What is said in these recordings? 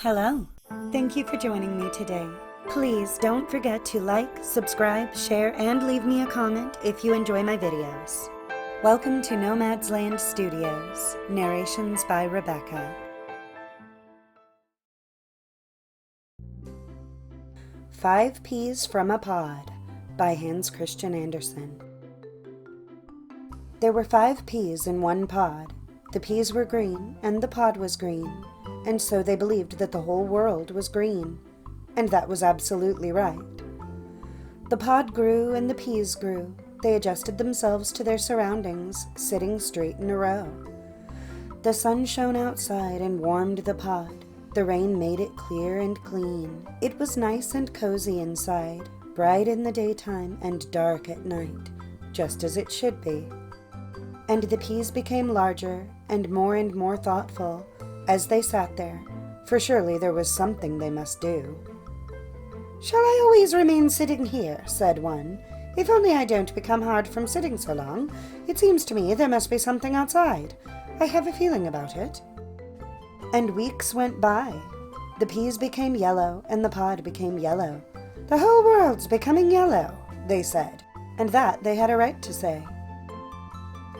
Hello. Thank you for joining me today. Please don't forget to like, subscribe, share, and leave me a comment if you enjoy my videos. Welcome to Nomad's Land Studios. Narrations by Rebecca. Five Peas from a Pod by Hans Christian Andersen. There were 5 peas in one pod. The peas were green, and the pod was green, and so they believed that the whole world was green, and that was absolutely right. The pod grew and the peas grew. They adjusted themselves to their surroundings, sitting straight in a row. The sun shone outside and warmed the pod. The rain made it clear and clean. It was nice and cozy inside, bright in the daytime and dark at night, just as it should be. And the peas became larger and more thoughtful as they sat there, for surely there was something they must do. "Shall I always remain sitting here?" said one. "If only I don't become hard from sitting so long. It seems to me there must be something outside. I have a feeling about it." And weeks went by. The peas became yellow, and the pod became yellow. "The whole world's becoming yellow," they said, and that they had a right to say.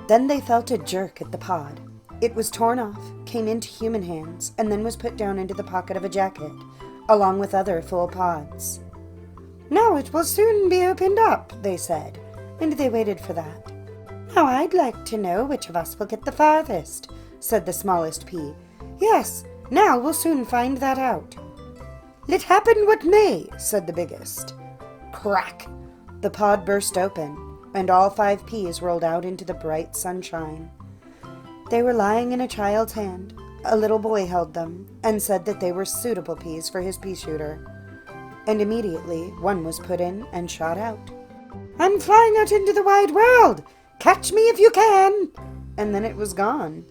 Then they felt a jerk at the pod. It was torn off, came into human hands, and then was put down into the pocket of a jacket, along with other full pods. "Now it will soon be opened up," they said, and they waited for that. "Now I'd like to know which of us will get the farthest," said the smallest pea. "Yes, now we'll soon find that out." "Let happen what may," said the biggest. Crack! The pod burst open, and all 5 peas rolled out into the bright sunshine. They were lying in a child's hand. A little boy held them, and said that they were suitable peas for his pea shooter. And immediately one was put in and shot out. "I'm flying out into the wide world! Catch me if you can!" And then it was gone.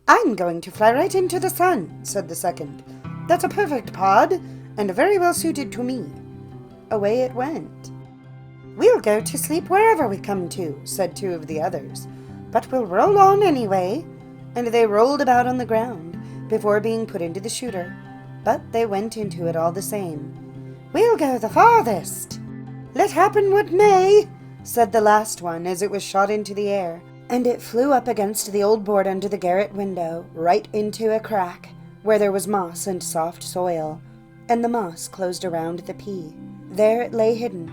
"I'm going to fly right into the sun," said the second. "That's a perfect pod, and very well suited to me." Away it went. "We'll go to sleep wherever we come to," said 2 of the others, "but we'll roll on anyway." And they rolled about on the ground before being put into the shooter, but they went into it all the same. "We'll go the farthest." "Let happen what may," said the last one as it was shot into the air, and it flew up against the old board under the garret window, right into a crack where there was moss and soft soil, and the moss closed around the pea. There it lay hidden,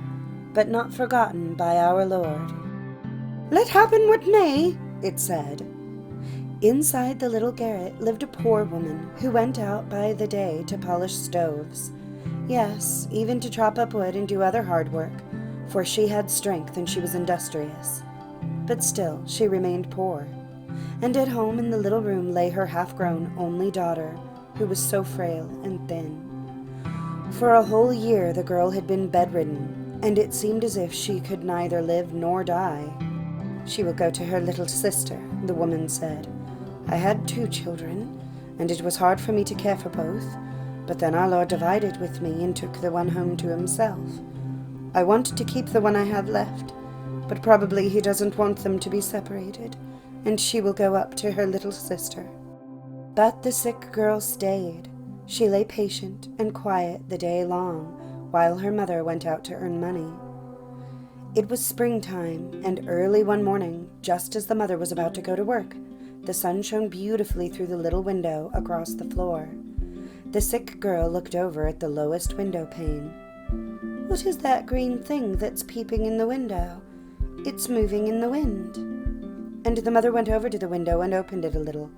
but not forgotten by our Lord. "Let happen what may," it said. Inside the little garret lived a poor woman who went out by the day to polish stoves. Yes, even to chop up wood and do other hard work, for she had strength and she was industrious. But still she remained poor. And at home in the little room lay her half-grown only daughter, who was so frail and thin. For a whole year the girl had been bedridden, and it seemed as if she could neither live nor die. "She will go to her little sister," the woman said. "I had 2 children, and it was hard for me to care for both, but then our Lord divided with me and took the one home to himself. I wanted to keep the one I have left, but probably he doesn't want them to be separated, and she will go up to her little sister." But the sick girl stayed. She lay patient and quiet the day long, while her mother went out to earn money. It was springtime, and early one morning, just as the mother was about to go to work, the sun shone beautifully through the little window across the floor. The sick girl looked over at the lowest window pane. "What is that green thing that's peeping in the window? It's moving in the wind." And the mother went over to the window and opened it a little.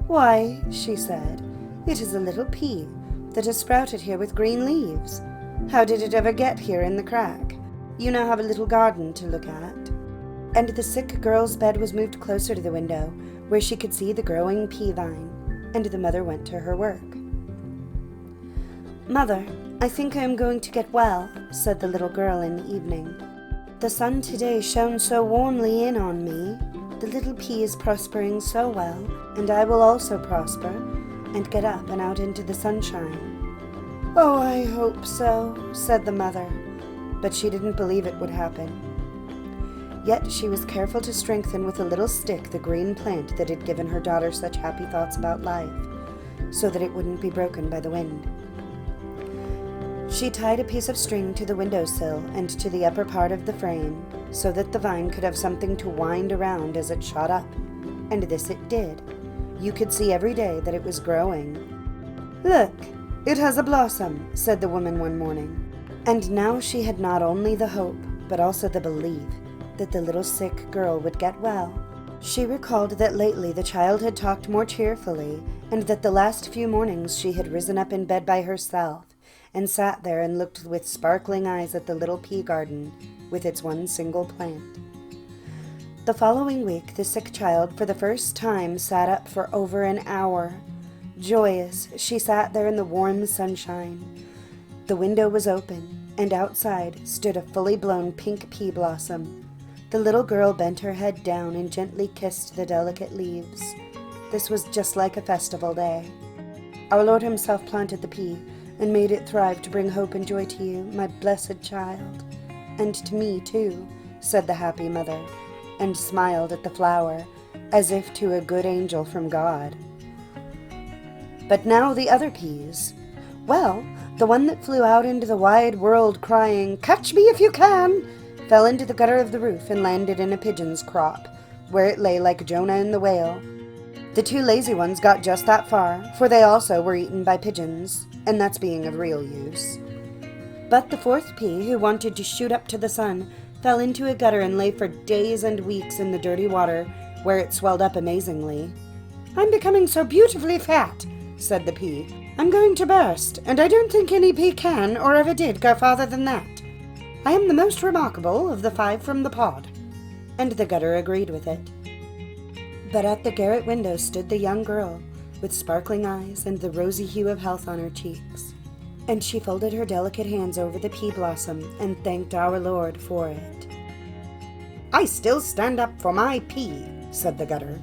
"Why," she said, "it is a little pea that has sprouted here with green leaves. How did it ever get here in the crack? You now have a little garden to look at." And the sick girl's bed was moved closer to the window, where she could see the growing pea vine, and the mother went to her work. "Mother, I think I am going to get well," said the little girl in the evening. "The sun today shone so warmly in on me. The little pea is prospering so well, and I will also prosper, and get up and out into the sunshine." "Oh, I hope so," said the mother, but she didn't believe it would happen. Yet she was careful to strengthen with a little stick the green plant that had given her daughter such happy thoughts about life. so that it wouldn't be broken by the wind. She tied a piece of string to the windowsill and to the upper part of the frame, so that the vine could have something to wind around as it shot up, and this it did. You could see every day that it was growing. "Look, it has a blossom," said the woman one morning. And now she had not only the hope, but also the belief that the little sick girl would get well. She recalled that lately the child had talked more cheerfully, and that the last few mornings she had risen up in bed by herself, and sat there and looked with sparkling eyes at the little pea garden with its one single plant. The following week the sick child for the first time sat up for over an hour. Joyous, she sat there in the warm sunshine. The window was open, and outside stood a fully blown pink pea blossom. The little girl bent her head down and gently kissed the delicate leaves. This was just like a festival day. Our Lord himself planted the pea and made it thrive to bring hope and joy to you, my blessed child. And to me, too, said the happy mother, and smiled at the flower, as if to a good angel from God. But now the other peas. Well, the one that flew out into the wide world crying, "Catch me if you can!" fell into the gutter of the roof and landed in a pigeon's crop, where it lay like Jonah in the whale. The two lazy ones got just that far, for they also were eaten by pigeons, and that's being of real use. But the fourth pea, who wanted to shoot up to the sun, fell into a gutter and lay for days and weeks in the dirty water, where it swelled up amazingly. "I'm becoming so beautifully fat," said the pea. "I'm going to burst, and I don't think any pea can, or ever did, go farther than that. I am the most remarkable of the 5 from the pod." And the gutter agreed with it. But at the garret window stood the young girl, with sparkling eyes and the rosy hue of health on her cheeks. And she folded her delicate hands over the pea blossom and thanked our Lord for it. "I still stand up for my pea," said the gutter.